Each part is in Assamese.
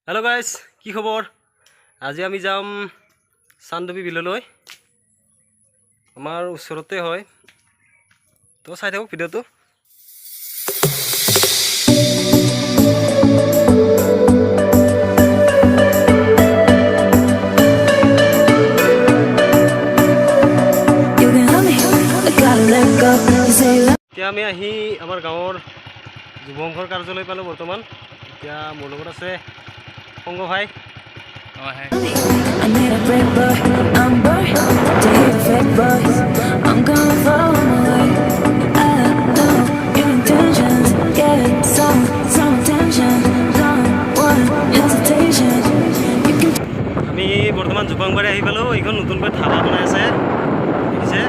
हेलो गाइस की खबर आज आमी जाम चांदबी बिलলৈ आमार उसरते হয় तो চাই থাকক ভিডিওটো এতিয়া আমি আহি আমাৰ গাঁৱৰ যুৱংঘৰ কাৰ্যালয় পালো বৰ্তমান এতিয়া মোৰ লগত আছে Pongo ভাই I need a break, but I'm bored to hear the fake voice. I'm gonna follow my way. I know your intentions, yeah. Some attention, don't want hesitation. You can. আমি বৰ্তমান যুৱংবাৰী আহি পালো এইখন নতুনকৈ ধাবা বনাই আছে দেখিছে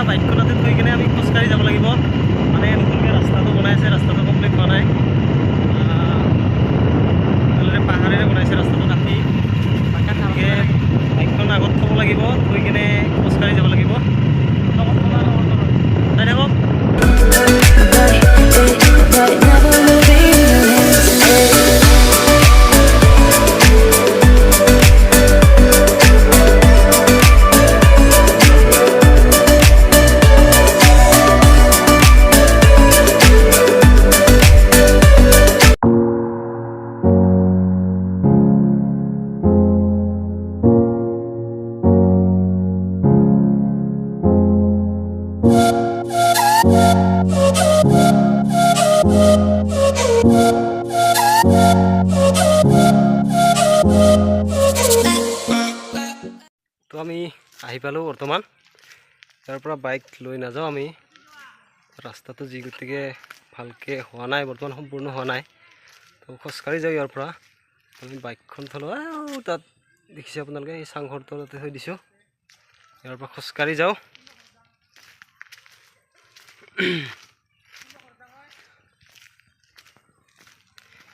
বাইকখনতে থৈ কিনে আমি খোজকাঢ়ি যাব লাগিব মানে নতুনকৈ ৰাস্তাটো বনাইছে ৰাস্তাটো কমপ্লিট হোৱা নাই পাহাৰেৰে বনাইছে ৰাস্তাটো কাটি বাইকখন আগত থ'ব লাগিব থৈ কিনে খোজকাঢ়ি যাব লাগিব চাই থাকক তো আমি আহি পালো বৰ্তমান ইয়াৰ পৰা বাইক লৈ নাযাওঁ আমি ৰাস্তাটো যি গতিকে ভালকে হোৱা নাই বৰ্তমান সম্পূৰ্ণ হোৱা নাই তো খোজকাঢ়ি যাওঁ ইয়াৰ পৰা আমি বাইকখন থলো তাত দেখিছে আপোনালোকে এই চাংঘৰটো তাতে থৈ দিছোঁ ইয়াৰ পৰা খোজকাঢ়ি যাওঁ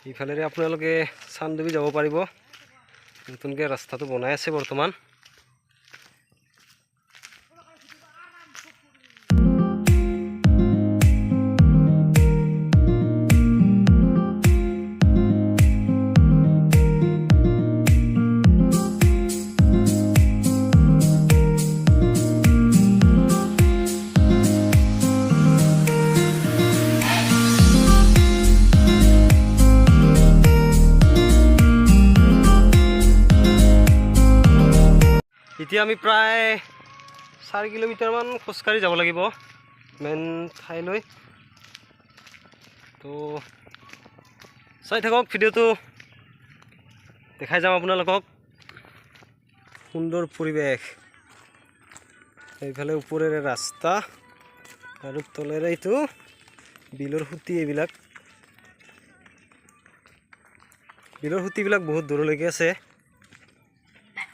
এইফালেৰে আপোনালোকে চান্দবী যাব পাৰিব নতুনকৈ ৰাস্তাটো বনাই আছে বৰ্তমান এতিয়া আমি প্ৰায় 4 কিলোমিটাৰমান খোজকাঢ়ি যাব লাগিব মেইন ঠাইলৈ তো চাই থাকক ভিডিওটো দেখাই যাম আপোনালোকক সুন্দৰ পৰিৱেশ এইফালে ওপৰেৰে ৰাস্তা আৰু তলেৰে এইটো বিলৰ খুঁটি এইবিলাক বিলৰ খুঁটিবিলাক বহুত দূৰলৈকে আছে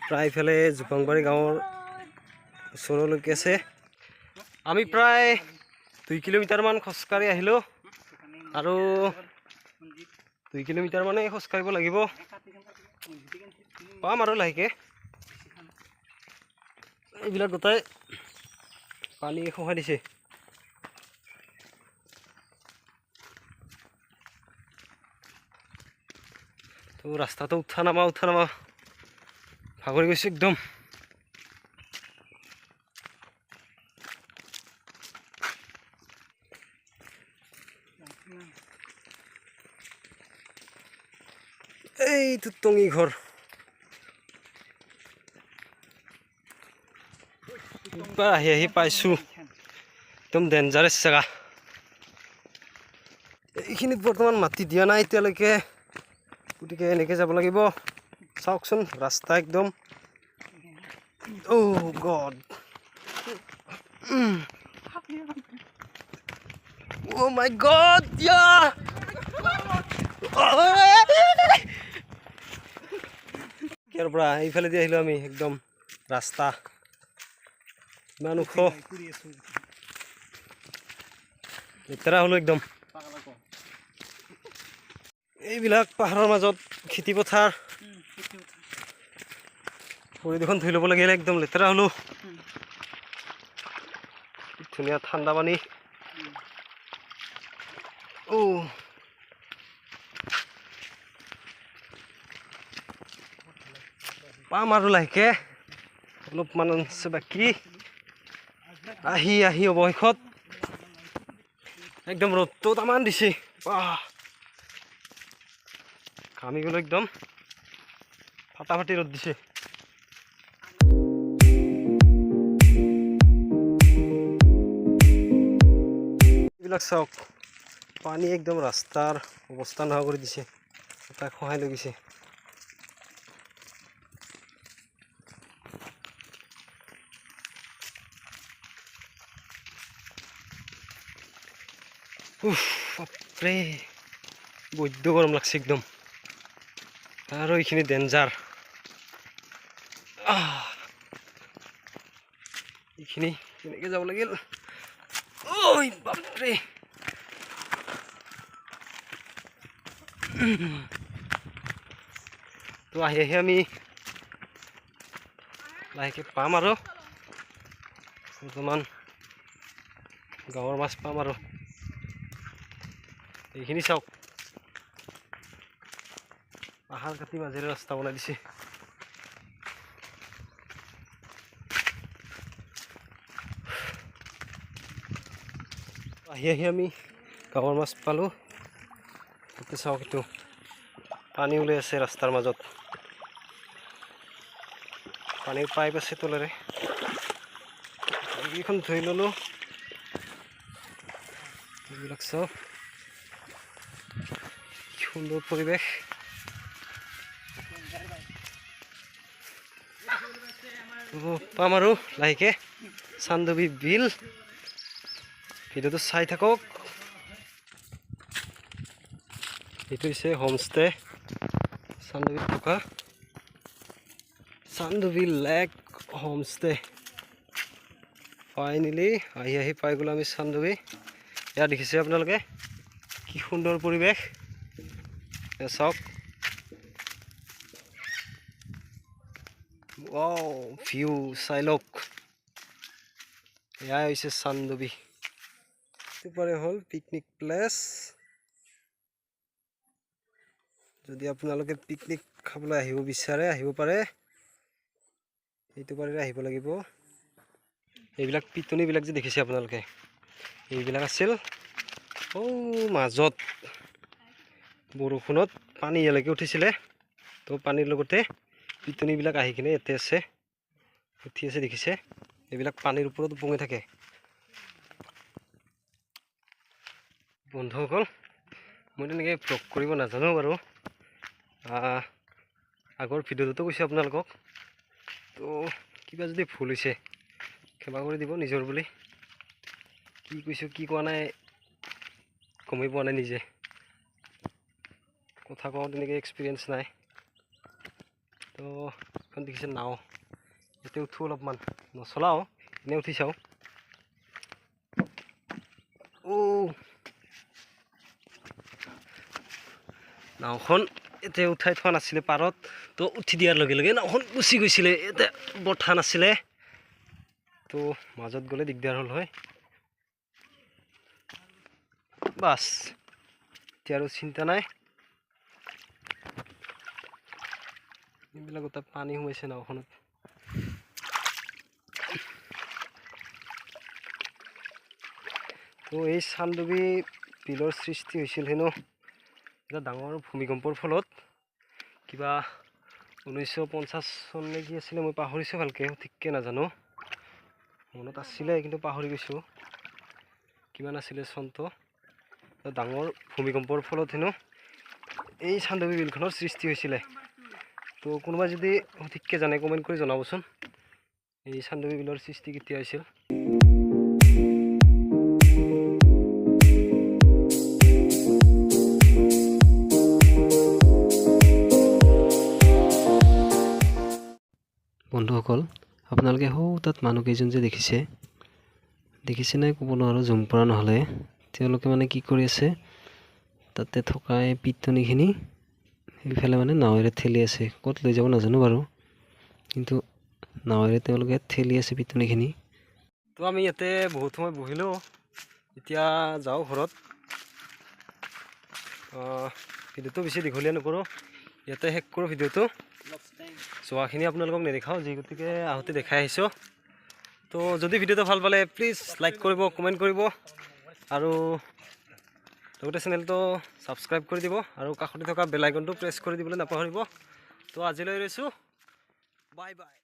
প্ৰায় ফেলে জুপাংবাৰী গাঁৱৰ ওচৰলৈকে আছে আমি প্ৰায় 2 কিলোমিটাৰমান খোজকাঢ়ি আহিলোঁ আৰু 2 কিলোমিটাৰ মানে খোজকাঢ়িব লাগিব পাম আৰু লাহেকৈ এইবিলাক গোটাই পানী খহাই দিছে তো ৰাস্তাটো উঠা নামা ভাগৰি গৈছে একদম এইটো টঙি ঘৰ আহি পাইছোঁ একদম ডেঞ্জাৰাছ জেগা এইখিনিত বৰ্তমান মাটি দিয়া নাই এতিয়ালৈকে গতিকে এনেকৈ যাব লাগিব চাওকচোন ৰাস্তা একদম Oh God. Oh my God. Yeah. ইয়াৰ পৰা এইফালে দি আহিলোঁ আমি একদম ৰাস্তা ইমান ওখ লেতেৰা হ'লো একদম এইবিলাক পাহাৰৰ মাজত খেতি পথাৰ পৰিৱেশন ধুই ল'ব লাগিলে একদম লেতেৰা হ'লো ধুনীয়া ঠাণ্ডা পানী পাম আৰু লাহেকে অলপমান আছে বাকী আহি অৱশেষত একদম ৰ'দটো তামান দিছে ঘামি গ'লো একদম ফাটাফাটি ৰ'দ দিছে এইবিলাক চাওক পানী একদম ৰাস্তাৰ অৱস্থা নোহোৱা কৰি দিছে তাক সহায় লৈ গৈছে বাপৰে বৈদ্য গৰম লাগছে একদম আৰু এইখিনি ডেঞ্জাৰ এইখিনি কেনেকৈ যাব লাগিল ঐ বাপৰে তো আহি আমি লাহেকৈ পাম আৰু বৰ্তমান গাঁৱৰ মাছ পাম আৰু এইখিনি চাওক পাহাৰ কাটি মাজেৰে ৰাস্তা বনাই দিছে আহি আমি গাঁৱৰ মাছ পালোঁ এতিয়া চাওক এইটো পানী ওলাই আছে ৰাস্তাৰ মাজত পানীৰ পাইপ আছে তলেৰে এইখন ধুই ল'লোঁ এইবিলাক চাওক সুন্দৰ পৰিৱেশ পাম আৰু লাহেকে চান্দবী বিল ভিডিঅ'টো চাই থাকক এইটো হৈছে হোমষ্টে চান্দবীত থকা চান্দবী লেক হোমষ্টে ফাইনেলি আহি পাই গ'লোঁ আমি চান্দবী এয়া দেখিছে আপোনালোকে কি সুন্দৰ পৰিৱেশ চাওক ভিউ চাই লওক এয়াই হৈছে চান্দবী পাৰে হ'ল পিকনিক প্লেচ যদি আপোনালোকে পিকনিক খাবলৈ আহিব বিচাৰে আহিব পাৰে এইটো পাৰে আহিব লাগিব এইবিলাক পিটনিবিলাক যে দেখিছে আপোনালোকে এইবিলাক আছিল মাজত বৰষুণত পানী ইয়ালৈকে উঠিছিলে তো পানীৰ লগতে পিটনিবিলাক আহি কিনে ইয়াতে আছে উঠি আছে দেখিছে এইবিলাক পানীৰ ওপৰত উপঙি থাকে বন্ধুসকল মই তেনেকৈ ভ্লগ কৰিব নাজানো বাৰু আগৰ ভিডিঅ'টো কৈছোঁ আপোনালোকক তো কিবা যদি ভুল হৈছে ক্ষমা কৰি দিব নিজৰ বুলি কি কৈছোঁ কি কোৱা নাই গমেই পোৱা নাই নিজে কথা কওঁ তেনেকৈ এক্সপিৰিয়েঞ্চ নাই তো এখন দেখিছে নাও ইয়াতে উঠোঁ অলপমান নচলাওঁ এনেই উঠি চাওঁ নাওখন এতিয়া উঠাই থোৱা নাছিলে পাৰত তো উঠি দিয়াৰ লগে লগে নাওখন গুচি গৈছিলে এতিয়া বঠা নাছিলে তো মাজত গ'লে দিগদাৰ হ'ল হয় বাছ এতিয়া আৰু চিন্তা নাই এইবিলাক গোটেই পানী সোমাইছে নাওখনত তো এই চান্দবী বিলৰ সৃষ্টি হৈছিল হেনো এটা ডাঙৰ ভূমিকম্পৰ ফলত কিবা 1950 চন নে কি আছিলে মই পাহৰিছোঁ ভালকৈ ঠিককৈ নাজানো মনত আছিলে কিন্তু পাহৰি গৈছোঁ কিমান আছিলে চনটো ডাঙৰ ভূমিকম্পৰ ফলত হেনো এই চান্দবী বিলখনৰ সৃষ্টি হৈছিলে তো কোনোবাই যদি সঠিককৈ জানে কমেণ্ট কৰি জনাবচোন এই চান্দুবি বিলৰ সৃষ্টি কেতিয়া হৈছিল। বন্ধুসকল, আপোনালোকে তাত মানুহকেইজন যে দেখিছে নাই ক'ব নোৱাৰোঁ, জুম পৰা নহ'লে। তেওঁলোকে মানে কি কৰি আছে, তাতে থকা এই পিটনিখিনি সেইফালে মানে নাৱেৰে ঠেলি আছে। ক'ত লৈ যাব নাজানো বাৰু, কিন্তু নাৱেৰে তেওঁলোকে ঠেলি আছে পিটনিখিনি। তো আমি ইয়াতে বহুত সময় বহিলোঁ, এতিয়া যাওঁ ঘৰত। ভিডিঅ'টো বেছি দীঘলীয়া নকৰোঁ, ইয়াতে শেষ কৰোঁ ভিডিঅ'টো। চোৱাখিনি আপোনালোকক নেদেখাওঁ, যি গতিকে আহোঁতে দেখাই আহিছোঁ। তো যদি ভিডিঅ'টো ভাল পালে প্লিজ লাইক কৰিব, কমেণ্ট কৰিব, আৰু লগতে চেনেলটো ছাবস্ক্ৰাইব কৰি দিব, আৰু কাষতে থকা বেল আইকনটো প্ৰেছ কৰি দিবলৈ নাপাহৰিব। তো আজিলৈ ৰৈছোঁ, বাই বাই।